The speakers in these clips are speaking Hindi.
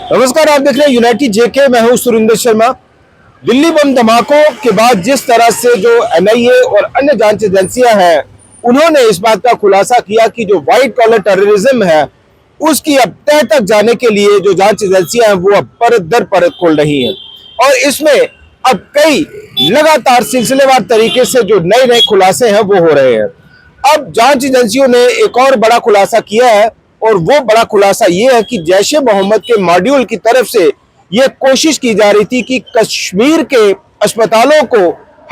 नमस्कार, आप देख रहे हैं यूनाइटेड जेके। मैं हूं सुरेंद्र शर्मा। दिल्ली बम धमाकों के बाद जिस तरह से जो एनआईए और अन्य जांच एजेंसियां हैं, उन्होंने इस बात का खुलासा किया कि जो व्हाइट कॉलर टेररिज्म है उसकी अब तह तक जाने के लिए जो जांच एजेंसियां हैं वो अब परत दर परत खोल रही हैं और इसमें अब कई लगातार सिलसिलेवार तरीके से जो नए नए खुलासे हैं वो हो रहे हैं। अब जांच एजेंसियों ने एक और बड़ा खुलासा किया है और वो बड़ा खुलासा ये है कि जैश ए मोहम्मद के मॉड्यूल की तरफ से ये कोशिश की जा रही थी कि कश्मीर के अस्पतालों को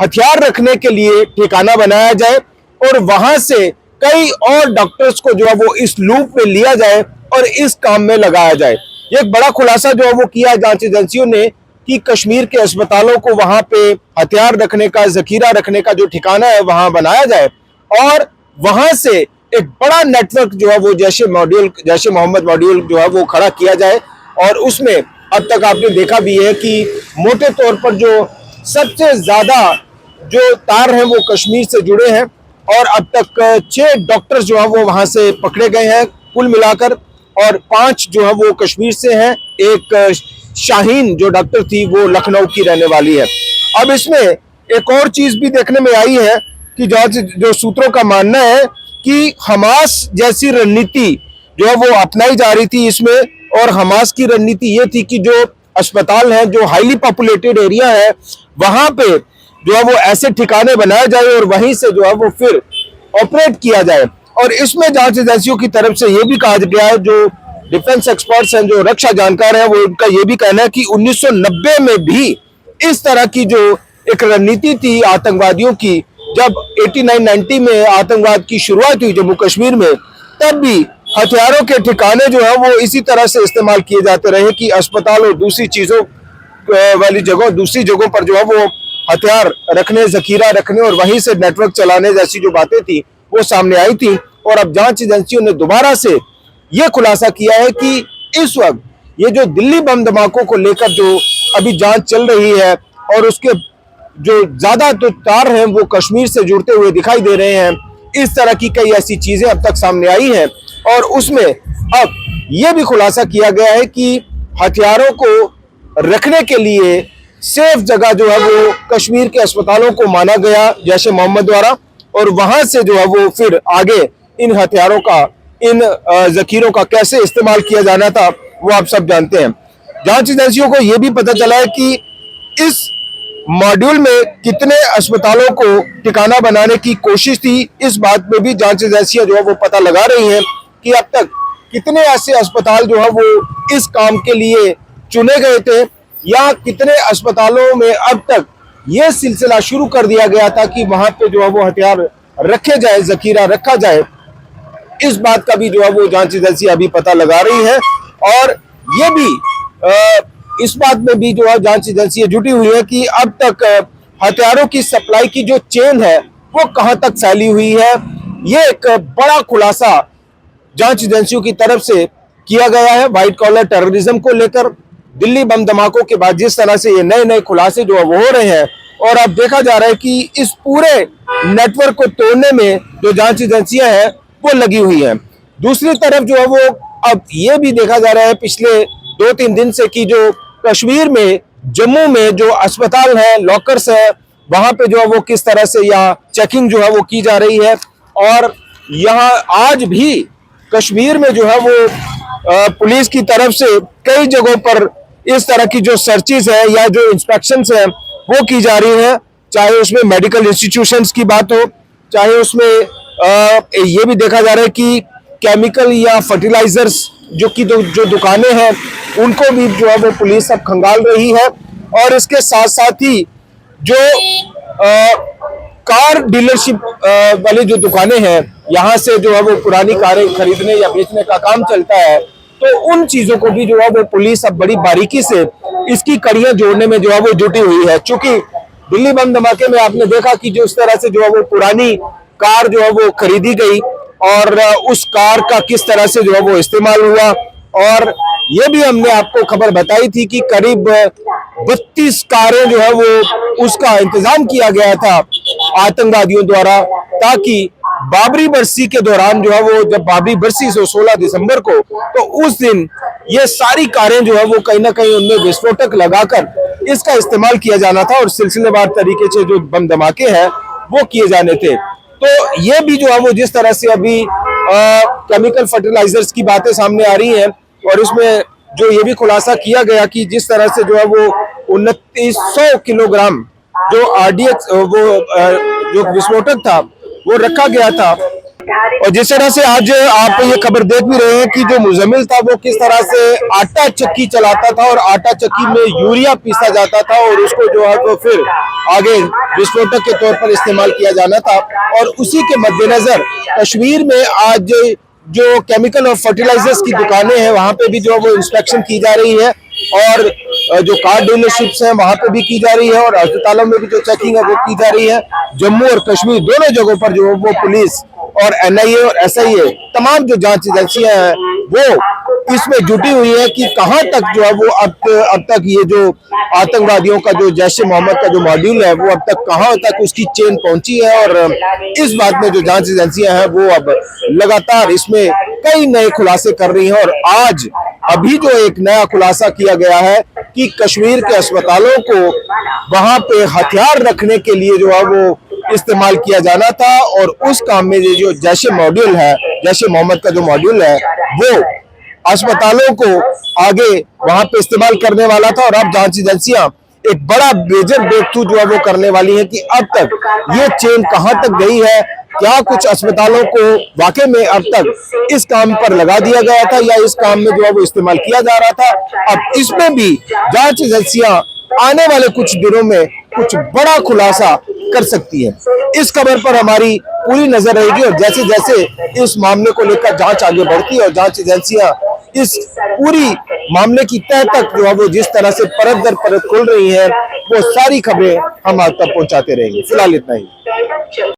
हथियार रखने के लिए ठिकाना बनाया जाए और वहां से कई और डॉक्टर्स को जो है वो इस लूप में लिया जाए और इस काम में लगाया जाए। ये एक बड़ा खुलासा जो है वो किया जांच एजेंसियों ने कि कश्मीर के अस्पतालों को वहां पे हथियार रखने का, जखीरा रखने का जो ठिकाना है वहां बनाया जाए और वहां से एक बड़ा नेटवर्क जो है वो जैश ए मोहम्मद मॉड्यूल जो है वो खड़ा किया जाए। और उसमें अब तक आपने देखा भी है कि मोटे तौर पर जो सबसे ज्यादा जो तार हैं वो कश्मीर से जुड़े हैं और अब तक 6 डॉक्टर्स जो है वो वहां से पकड़े गए हैं कुल मिलाकर, और 5 जो है वो कश्मीर से हैं। एक शाहीन जो डॉक्टर थी वो लखनऊ की रहने वाली है। अब इसमें एक और चीज भी देखने में आई है कि जो सूत्रों का मानना है कि हमास जैसी रणनीति जो है वो अपनाई जा रही थी इसमें, और हमास की रणनीति ये थी कि जो अस्पताल हैं, जो हाईली पॉपुलेटेड एरिया है, वहां पे जो है वो ऐसे ठिकाने बनाए जाए और वहीं से जो है वो फिर ऑपरेट किया जाए। और इसमें जांच एजेंसियों की तरफ से ये भी कहा गया है, जो डिफेंस एक्सपर्ट्स हैं, जो रक्षा जानकार हैं, वो उनका ये भी कहना है कि 1990 में भी इस तरह की जो एक रणनीति थी आतंकवादियों की, जब 89-90 में आतंकवाद की शुरुआत हुई जम्मू कश्मीर में, तब भी हथियारों के ठिकाने जो है वो इसी तरह से इस्तेमाल किए जाते रहे कि अस्पताल और दूसरी चीजों वाली जगह, दूसरी जगहों पर जो है वो हथियार रखने, जखीरा रखने और वहीं से नेटवर्क चलाने जैसी जो बातें थी वो सामने आई थी। और अब जांच एजेंसियों ने दोबारा से ये खुलासा किया है कि इस वक्त ये जो दिल्ली बम धमाकों को लेकर जो अभी जांच चल रही है और उसके जो ज्यादा तो तार हैं वो कश्मीर से जुड़ते हुए दिखाई दे रहे हैं, इस तरह की कई ऐसी चीजें अब तक सामने आई हैं। और उसमें अब यह भी खुलासा किया गया है कि हथियारों को रखने के लिए सेफ जगह जो है वो कश्मीर के अस्पतालों को माना गया जैश ए मोहम्मद द्वारा, और वहां से जो है वो फिर आगे इन हथियारों का, इन जखीरों का कैसे इस्तेमाल किया जाना था वो आप सब जानते हैं। जांच एजेंसियों को यह भी पता चला है कि इस मॉड्यूल में कितने अस्पतालों को ठिकाना बनाने की कोशिश थी, इस बात में भी जांच एजेंसियां जो है वो पता लगा रही हैं कि अब तक कितने ऐसे अस्पताल जो है वो इस काम के लिए चुने गए थे, या कितने अस्पतालों में अब तक ये सिलसिला शुरू कर दिया गया था कि वहां पे जो है वो हथियार रखे जाए, जखीरा रखा जाए। इस बात का भी जो है वो जांच एजेंसी अभी पता लगा रही है। और ये भी इस बात में भी जो है जांच एजेंसी जुटी हुई है कि अब तक हथियारों की सप्लाई की जो चेन है वो कहां तक फैली हुई है। ये एक बड़ा खुलासा जांच एजेंसियों की तरफ से किया गया है व्हाइट कॉलर टेररिज्म को लेकर। दिल्ली बम धमाकों के बाद जिस तरह से ये नए नए खुलासे जो है वो हो रहे हैं, और अब देखा जा रहा है कि इस पूरे नेटवर्क को तोड़ने में जो जांच एजेंसियां हैं वो लगी हुई हैं। दूसरी तरफ जो है वो अब ये भी देखा जा रहा है पिछले 2-3 दिन से कि जो कश्मीर में, जम्मू में जो अस्पताल है, लॉकर्स है, वहां पे जो है वो किस तरह से यहाँ चेकिंग जो है वो की जा रही है। और यहाँ आज भी कश्मीर में जो है वो पुलिस की तरफ से कई जगहों पर इस तरह की जो सर्चेस है या जो इंस्पेक्शंस है वो की जा रही है, चाहे उसमें मेडिकल इंस्टीट्यूशंस की बात हो, चाहे उसमें ये भी देखा जा रहा है कि केमिकल या फर्टिलाइजर्स जो दुकानें हैं उनको भी जो है वो पुलिस अब खंगाल रही है। और इसके साथ साथ ही जो कार डीलरशिप वाली जो दुकानें हैं, यहाँ से जो है वो पुरानी कारें खरीदने या बेचने का काम चलता है, तो उन चीजों को भी जो है वो पुलिस अब बड़ी बारीकी से इसकी कड़ियां जोड़ने में जो है वो जुटी हुई है। चूंकि दिल्ली बम धमाके में आपने देखा कि जो इस तरह से जो है वो पुरानी कार जो है वो खरीदी गई और उस कार का किस तरह से जो है वो इस्तेमाल हुआ, और ये भी हमने आपको खबर बताई थी कि करीब 32 कारें जो है वो उसका इंतजाम किया गया था आतंकवादियों द्वारा, ताकि बाबरी बरसी के दौरान जो है वो, जब बाबरी बरसी 16 दिसंबर को, तो उस दिन ये सारी कारें जो है वो कहीं ना कहीं उनमें विस्फोटक लगाकर इसका इस्तेमाल किया जाना था और सिलसिलेवार तरीके से जो बम धमाके हैं वो किए जाने थे। तो ये भी जो है वो जिस तरह से अभी केमिकल फर्टिलाइजर्स की बातें सामने आ रही हैं और इसमें जो ये भी खुलासा किया गया कि जिस तरह से जो है वो 2900 किलोग्राम जो आरडीएक्स जो विस्फोटक था वो रखा गया था। और जिस तरह से आज आप ये खबर देख भी रहे हैं कि जो मुजम्मिल था वो किस तरह से आटा चक्की चलाता था और आटा चक्की में यूरिया पीसा जाता था और उसको जो है वो फिर आगे विस्फोटक के तौर पर इस्तेमाल किया जाना था। और उसी के मद्देनजर कश्मीर में आज जो केमिकल और फर्टिलाइजर्स की दुकानें हैं वहां पे भी जो वो इंस्पेक्शन की जा रही है और जो कार डीलरशिप्स हैं वहां पे भी की जा रही है और अस्पतालों में भी जो चेकिंग है वो की जा रही है। जम्मू और कश्मीर दोनों जगहों पर जो वो पुलिस और एनआईए और एसआईए तमाम जो जांच एजेंसियां हैं वो इसमें जुटी हुई है कि कहां तक जो है वो अब तक ये जो आतंकवादियों का जो जैश-ए मोहम्मद का जो मॉड्यूल है वो अब तक कहां तक उसकी चेन पहुंची है। और इस बात में जो जांच एजेंसियां हैं वो अब लगातार इसमें कई नए खुलासे कर रही हैं। और आज अभी जो एक नया खुलासा किया गया है कि कश्मीर के अस्पतालों को वहां पे हथियार रखने के लिए जो है वो इस्तेमाल किया जाना था और उस काम में ये जो जैश-ए मॉड्यूल है, जैश-ए मोहम्मद का जो मॉड्यूल है वो अस्पतालों को आगे वहां पे इस्तेमाल करने वाला था। और अब जांच एजेंसियां एक बड़ा मेजर ब्रेक थ्रू जो है वो करने वाली है कि अब तक ये चेन कहां तक गई है, क्या कुछ अस्पतालों को वाकई में अब तक इस काम पर लगा दिया गया था या इस काम में जो है वो इस्तेमाल किया जा रहा था। अब इसमें भी जांच एजेंसियां आने वाले कुछ दिनों में कुछ बड़ा खुलासा कर सकती है। इस खबर पर हमारी पूरी नजर रहेगी और जैसे जैसे इस मामले को लेकर जांच आगे बढ़ती है और जांच एजेंसियां इस पूरी मामले की तह तक जो है वो जिस तरह से परत दर परत खुल रही है वो सारी खबरें हम आप तक पहुंचाते रहेंगे। फिलहाल इतना ही।